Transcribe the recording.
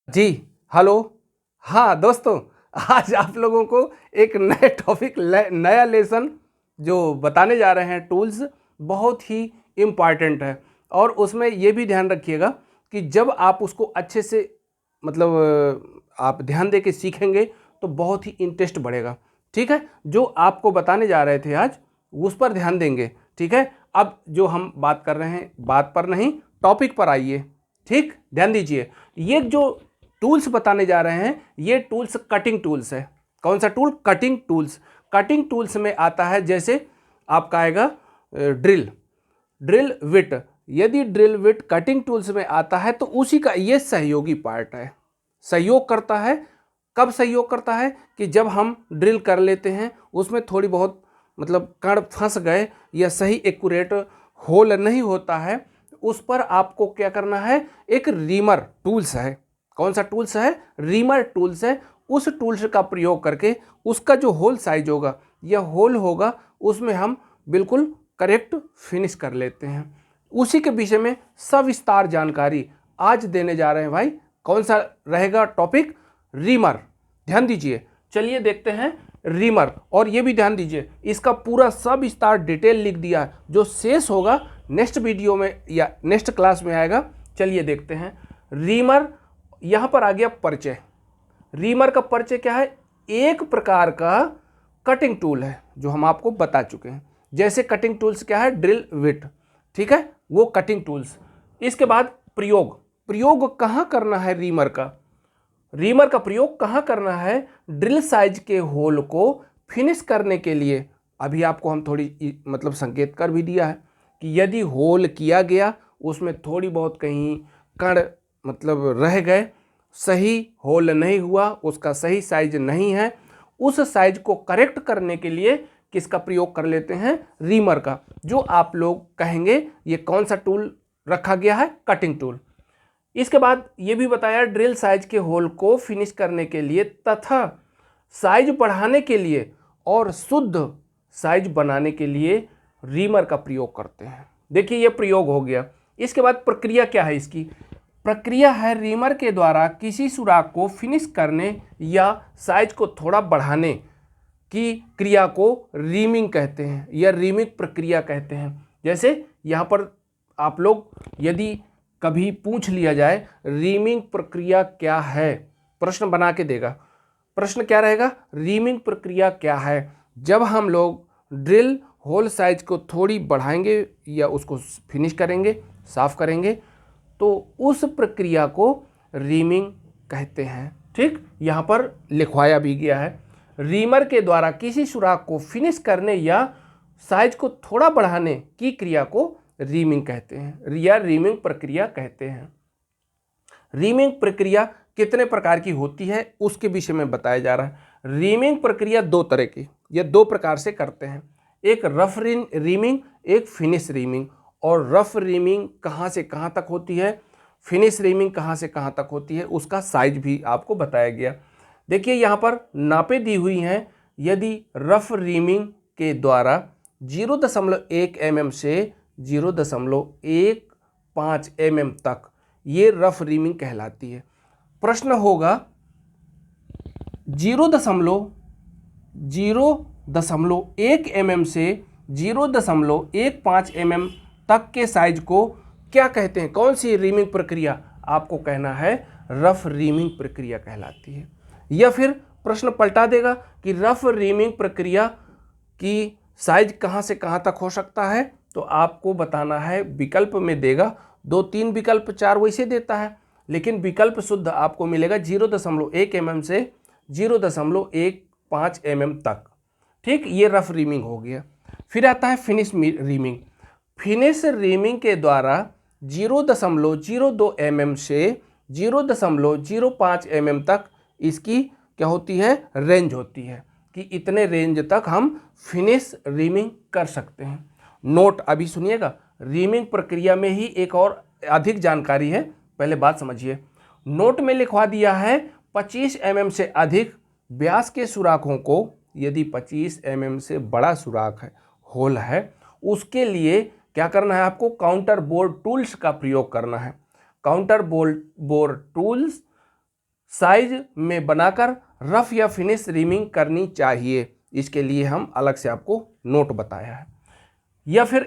जी, hello. हाँ, दोस्तों, आज आप लोगों को एक नए टॉपिक नया लेसन जो बताने जा रहे हैं टूल्स, बहुत ही इम्पॉर्टेंट है। और उसमें ये भी ध्यान रखिएगा कि जब आप उसको अच्छे से आप ध्यान दे के सीखेंगे तो बहुत ही इंटरेस्ट बढ़ेगा। ठीक है, जो आपको बताने जा रहे थे आज उस पर ध्यान देंगे। ठीक है, अब जो हम बात कर रहे हैं बात पर नहीं, टॉपिक पर आइए। ठीक, ध्यान दीजिए। ये जो टूल्स बताने जा रहे हैं ये टूल्स कटिंग टूल्स है। कौन सा tool? Cutting tools. Cutting tools में आता है जैसे आपका आएगा ड्रिल, ड्रिल विट। यदि ड्रिल विट कटिंग टूल्स में आता है तो उसी का ये सहयोगी पार्ट है, सहयोग करता है। कब सहयोग करता है? कि जब हम ड्रिल कर लेते हैं उसमें थोड़ी बहुत कण फंस गए या सही एक्यूरेट होल नहीं होता है, उस पर आपको क्या करना है? एक रीमर टूल्स है। कौन सा टूल्स है? रीमर टूल्स है। उस टूल्स का प्रयोग करके उसका जो होल साइज होगा या होल होगा उसमें हम बिल्कुल करेक्ट फिनिश कर लेते हैं। उसी के विषय में सविस्तार जानकारी आज देने जा रहे हैं भाई। कौन सा रहेगा टॉपिक? रीमर। ध्यान दीजिए, चलिए देखते हैं रीमर। और ये भी ध्यान दीजिए, इसका पूरा सविस्तार डिटेल लिख दिया है, जो शेष होगा नेक्स्ट वीडियो में या नेक्स्ट क्लास में आएगा। चलिए देखते हैं रीमर। यहां पर आ गया परिचय। रीमर का परिचय क्या है? एक प्रकार का कटिंग टूल है जो हम आपको बता चुके हैं। जैसे कटिंग टूल्स क्या है? ड्रिल विट, ठीक है, वो कटिंग टूल्स। इसके बाद प्रयोग। प्रयोग कहां करना है रीमर का? रीमर का प्रयोग कहां करना है? ड्रिल साइज के होल को फिनिश करने के लिए। अभी आपको हम थोड़ी संकेत कर भी दिया है कि यदि होल किया गया उसमें थोड़ी बहुत कहीं कण रह गए, सही होल नहीं हुआ, उसका सही साइज नहीं है, उस साइज को करेक्ट करने के लिए किसका प्रयोग कर लेते हैं? रीमर का। जो आप लोग कहेंगे ये कौन सा टूल रखा गया है? Cutting tool. इसके बाद ये भी बताया ड्रिल साइज के होल को फिनिश करने के लिए तथा साइज बढ़ाने के लिए और शुद्ध साइज बनाने के लिए रीमर का प्रयोग करते हैं। देखिए ये प्रयोग हो गया। इसके बाद प्रक्रिया क्या है इसकी? प्रक्रिया है रीमर के द्वारा किसी सुराख को फिनिश करने या साइज को थोड़ा बढ़ाने की क्रिया को रीमिंग कहते हैं या रीमिंग प्रक्रिया कहते हैं। जैसे यहाँ पर आप लोग यदि कभी पूछ लिया जाए रीमिंग प्रक्रिया क्या है, प्रश्न बना के देगा। प्रश्न क्या रहेगा? रीमिंग प्रक्रिया क्या है? जब हम लोग ड्रिल होल साइज को थोड़ी बढ़ाएंगे या उसको फिनिश करेंगे, साफ करेंगे, तो उस प्रक्रिया को रीमिंग कहते हैं। ठीक, यहाँ पर लिखवाया भी गया है। रीमर के द्वारा किसी सुराख को फिनिश करने या साइज को थोड़ा बढ़ाने की क्रिया को रीमिंग कहते हैं या रीमिंग प्रक्रिया कहते हैं। रीमिंग प्रक्रिया कितने प्रकार की होती है उसके विषय में बताया जा रहा है। रीमिंग प्रक्रिया दो तरह की या दो प्रकार से करते हैं, एक रफ रीमिंग, एक फिनिश रीमिंग। और रफ रीमिंग कहाँ से कहाँ तक होती है, फिनिश रीमिंग कहाँ से कहाँ तक होती है, उसका साइज भी आपको बताया गया। देखिए यहाँ पर नापे दी हुई हैं। यदि रफ रीमिंग के द्वारा 0.1 mm से 0.15 mm तक ये रफ रीमिंग कहलाती है। प्रश्न होगा 0.1 mm से 0.15 mm तक के साइज को क्या कहते हैं? कौन सी रीमिंग प्रक्रिया? आपको कहना है रफ रीमिंग प्रक्रिया कहलाती है। या फिर प्रश्न पलटा देगा कि रफ रीमिंग प्रक्रिया की साइज कहां से कहां तक हो सकता है, तो आपको बताना है, विकल्प में देगा 2-3 विकल्प, 4 वैसे देता है, लेकिन विकल्प शुद्ध आपको मिलेगा 0.1 mm से 0.15 mm तक। ठीक, ये रफ रीमिंग हो गया। फिर आता है फिनिश रीमिंग। फिनिश रीमिंग के द्वारा 0.02 mm से 0.05 mm तक इसकी क्या होती है? रेंज होती है कि इतने रेंज तक हम फिनिश रीमिंग कर सकते हैं। नोट अभी सुनिएगा, रीमिंग प्रक्रिया में ही एक और अधिक जानकारी है, पहले बात समझिए। नोट में लिखवा दिया है 25 mm से अधिक व्यास के सुराखों को, यदि 25 mm से बड़ा सुराख है, होल है, उसके लिए क्या करना है? आपको काउंटर बोर टूल्स का प्रयोग करना है। काउंटर बोर टूल्स साइज में बनाकर रफ या फिनिश रिमिंग करनी चाहिए। इसके लिए हम अलग से आपको नोट बताया है। या फिर